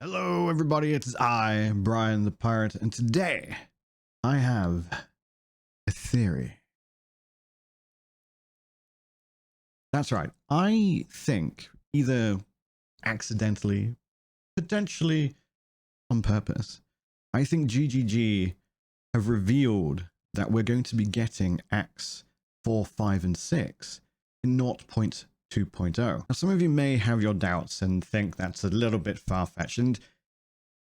Hello, everybody. It's I, Brian the Pirate, and today I have a theory. That's right. I think either accidentally, potentially on purpose, I think GGG have revealed that we're going to be getting acts 4, 5, and 6 in 0.2.0. Now, some of you may have your doubts and think that's a little bit far-fetched, and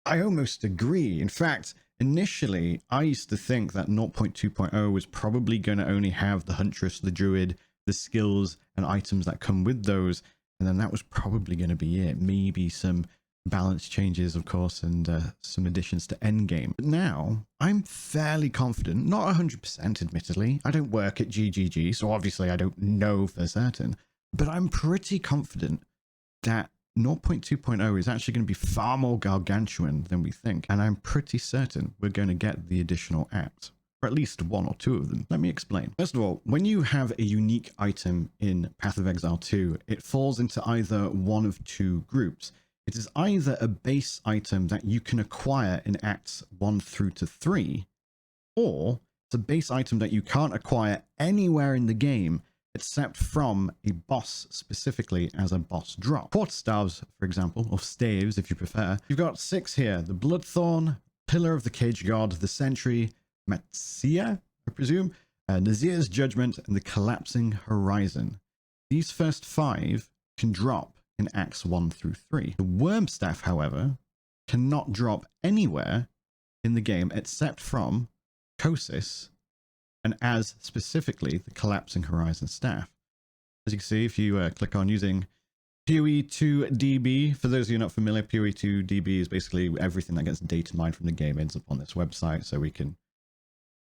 I almost agree. In fact, initially, I used to think that 0.2.0 was probably going to only have the Huntress, the Druid, the skills and items that come with those, and then that was probably going to be it. Maybe some balance changes, of course, and some additions to endgame. But now, I'm fairly confident, not 100% admittedly, I don't work at GGG, so obviously I don't know for certain, but I'm pretty confident that 0.2.0 is actually going to be far more gargantuan than we think, and I'm pretty certain we're going to get the additional acts, or at least one or two of them. Let me explain. First of all, when you have a unique item in Path of Exile 2, it falls into either one of two groups. It is either a base item that you can acquire in Acts 1 through to 3, or it's a base item that you can't acquire anywhere in the game except from a boss, specifically as a boss drop. Quarterstaves, for example, or staves if you prefer. You've got 6 here: the Bloodthorn, Pillar of the Cage God, the Sentry, Matsia, I presume, Nazir's Judgment, and the Collapsing Horizon. These first 5 can drop in Acts 1 through 3. The Wormstaff, however, cannot drop anywhere in the game except from Kosis, and as specifically the Collapsing Horizon staff. As you can see, if you click on using PoE2DB, for those of you not familiar, PoE2DB is basically everything that gets data mined from the game ends up on this website, so we can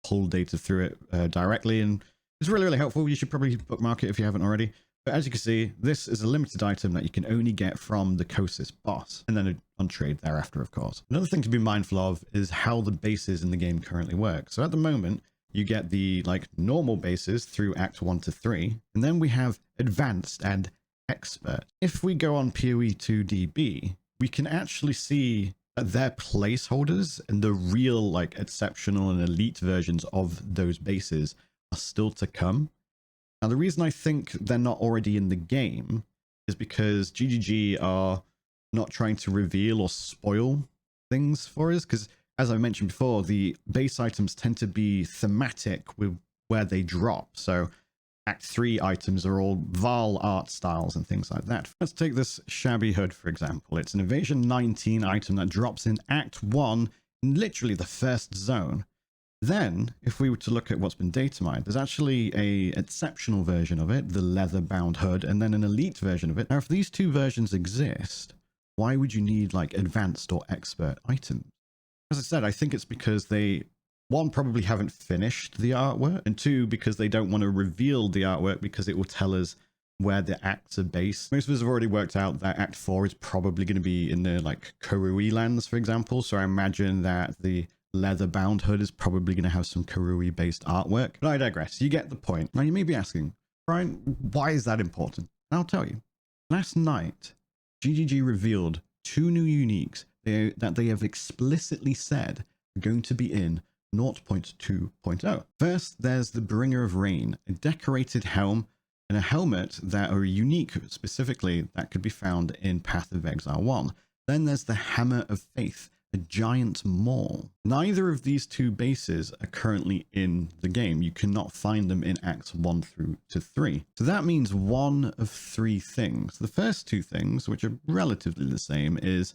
pull data through it directly, and it's really, really helpful. You should probably bookmark it if you haven't already. But as you can see, this is a limited item that you can only get from the Kosis boss, and then on trade thereafter, of course. Another thing to be mindful of is how the bases in the game currently work. So at the moment, you get the normal bases through Act 1 to 3, and then we have Advanced and Expert. If we go on PoE2DB, we can actually see that their placeholders and the real exceptional and elite versions of those bases are still to come. Now, the reason I think they're not already in the game is because GGG are not trying to reveal or spoil things for us, because as I mentioned before, the base items tend to be thematic with where they drop. So Act 3 items are all Val art styles and things like that. Let's take this Shabby Hood, for example. It's an Evasion 19 item that drops in Act 1, in literally the first zone. Then, if we were to look at what's been data mined, there's actually a exceptional version of it, the leather-bound hood, and then an elite version of it. Now, if these two versions exist, why would you need advanced or expert items? As I said, I think it's because they, one, probably haven't finished the artwork, and two, because they don't want to reveal the artwork because it will tell us where the acts are based. Most of us have already worked out that Act 4 is probably going to be in the Karui lands, for example, so I imagine that the leather-bound hood is probably going to have some Karui-based artwork. But I digress. You get the point. Now, you may be asking, Brian, why is that important? I'll tell you. Last night, GGG revealed 2 new uniques that they have explicitly said are going to be in 0.2.0. First, there's the Bringer of Rain, a decorated helm and a helmet that are unique specifically that could be found in Path of Exile 1. Then there's the Hammer of Faith, a giant maul. Neither of these 2 bases are currently in the game. You cannot find them in Acts 1 through to 3. So that means one of 3 things. The first 2 things, which are relatively the same, is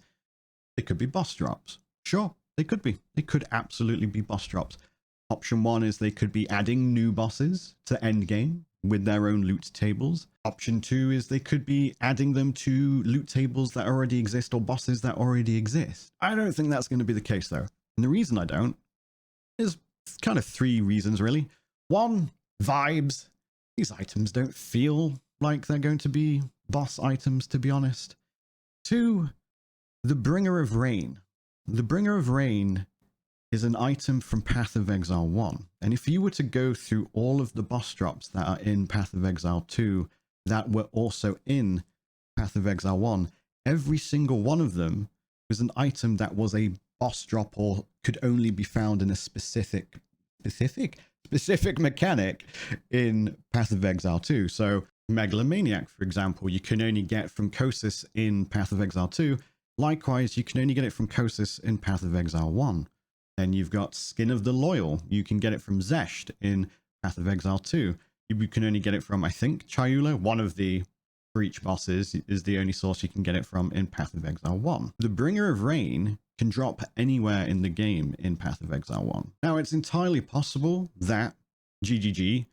they could be boss drops. Sure, they could be. They could absolutely be boss drops. Option 1 is they could be adding new bosses to endgame with their own loot tables. Option 2 is they could be adding them to loot tables that already exist or bosses that already exist. I don't think that's going to be the case though. And the reason I don't is kind of 3 reasons really. 1, vibes. These items don't feel like they're going to be boss items, to be honest. 2, the Bringer of Rain. The Bringer of Rain is an item from Path of Exile 1. And if you were to go through all of the boss drops that are in Path of Exile 2 that were also in Path of Exile 1, every single one of them was an item that was a boss drop or could only be found in a specific mechanic in Path of Exile 2. So Megalomaniac, for example, you can only get from Kosis in Path of Exile 2. Likewise, you can only get it from Kosis in Path of Exile 1. Then you've got Skin of the Loyal. You can get it from Zesht in Path of Exile 2. You can only get it from, I think, Chayula, one of the Breach bosses, is the only source you can get it from in Path of Exile 1. The Bringer of Rain can drop anywhere in the game in Path of Exile 1. Now, it's entirely possible that GGG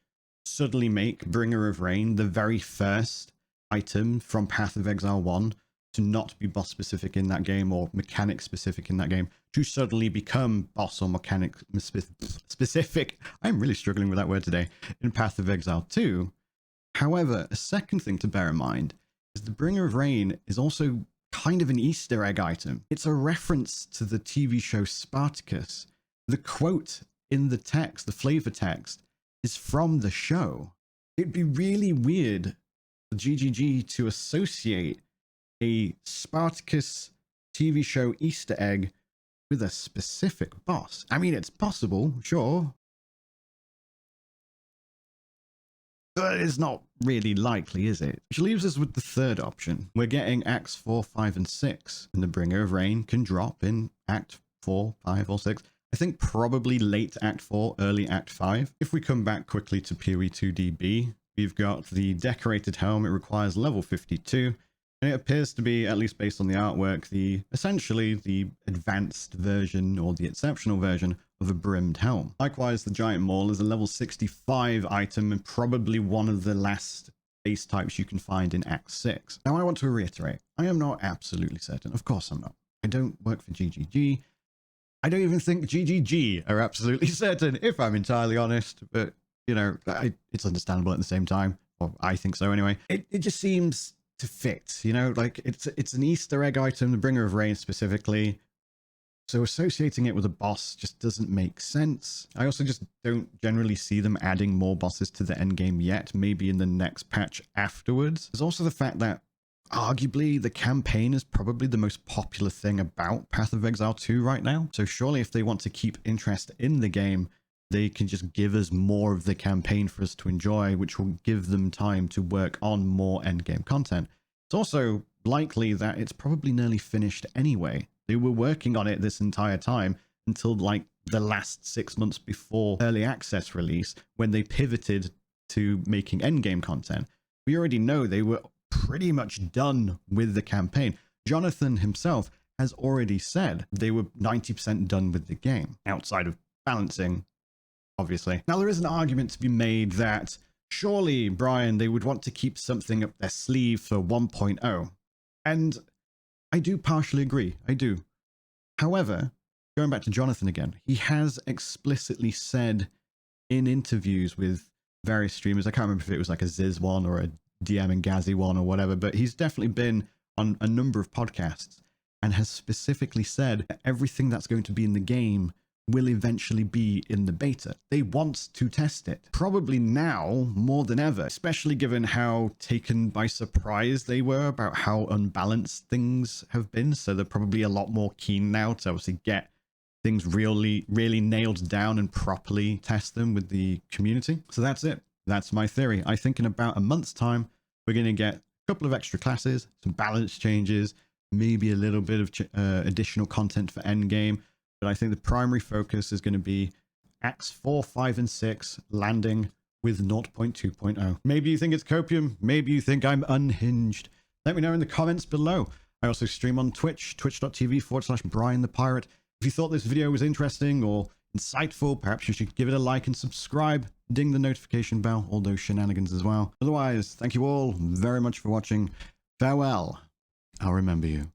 suddenly make Bringer of Rain the very first item from Path of Exile 1 to not be boss specific in that game or mechanic specific in that game, to suddenly become boss or mechanic specific. I'm really struggling with that word today, in Path of Exile 2. However, a second thing to bear in mind is the Bringer of Rain is also kind of an Easter egg item. It's a reference to the TV show Spartacus. The quote in the text, the flavor text, is from the show. It'd be really weird for GGG to associate a Spartacus TV show Easter egg with a specific boss. I mean, it's possible, sure, but it's not really likely, is it? Which leaves us with the third option. We're getting Acts 4, 5, and 6, and the Bringer of Rain can drop in Act 4, 5, or 6. I think probably late Act 4, early Act 5. If we come back quickly to PoE 2DB, we've got the Decorated Helm. It requires level 52. And it appears to be, at least based on the artwork, essentially the advanced version or the exceptional version of a brimmed helm. Likewise, the Giant Maul is a level 65 item and probably one of the last base types you can find in Act 6. Now, I want to reiterate, I am not absolutely certain. Of course I'm not. I don't work for GGG. I don't even think GGG are absolutely certain, if I'm entirely honest. But, you know, it's understandable at the same time. Or I think so anyway. It just seems to fit, you know, like it's an Easter egg item, the Bringer of Rain specifically. So associating it with a boss just doesn't make sense. I also just don't generally see them adding more bosses to the endgame yet, maybe in the next patch afterwards. There's also the fact that arguably the campaign is probably the most popular thing about Path of Exile 2 right now. So surely if they want to keep interest in the game, they can just give us more of the campaign for us to enjoy, which will give them time to work on more endgame content. It's also likely that it's probably nearly finished anyway. They were working on it this entire time until like the last 6 months before early access release, when they pivoted to making endgame content. We already know they were pretty much done with the campaign. Jonathan himself has already said they were 90% done with the game, outside of balancing, obviously. Now, there is an argument to be made that surely, Brian, they would want to keep something up their sleeve for 1.0. And I do partially agree. I do. However, going back to Jonathan again, he has explicitly said in interviews with various streamers, I can't remember if it was like a Ziz one or a DM and Gazzy one or whatever, but he's definitely been on a number of podcasts and has specifically said that everything that's going to be in the game will eventually be in the beta. They want to test it. Probably now more than ever, especially given how taken by surprise they were about how unbalanced things have been. So they're probably a lot more keen now to obviously get things really nailed down and properly test them with the community. So that's it. That's my theory. I think in about a month's time, we're going to get a couple of extra classes, some balance changes, maybe a little bit of additional content for endgame. But I think the primary focus is going to be Acts 4, 5, and 6 landing with 0.2.0. Maybe you think it's copium. Maybe you think I'm unhinged. Let me know in the comments below. I also stream on Twitch, twitch.tv/Brian the Pirate. If you thought this video was interesting or insightful, perhaps you should give it a like and subscribe. Ding the notification bell, all those shenanigans as well. Otherwise, thank you all very much for watching. Farewell. I'll remember you.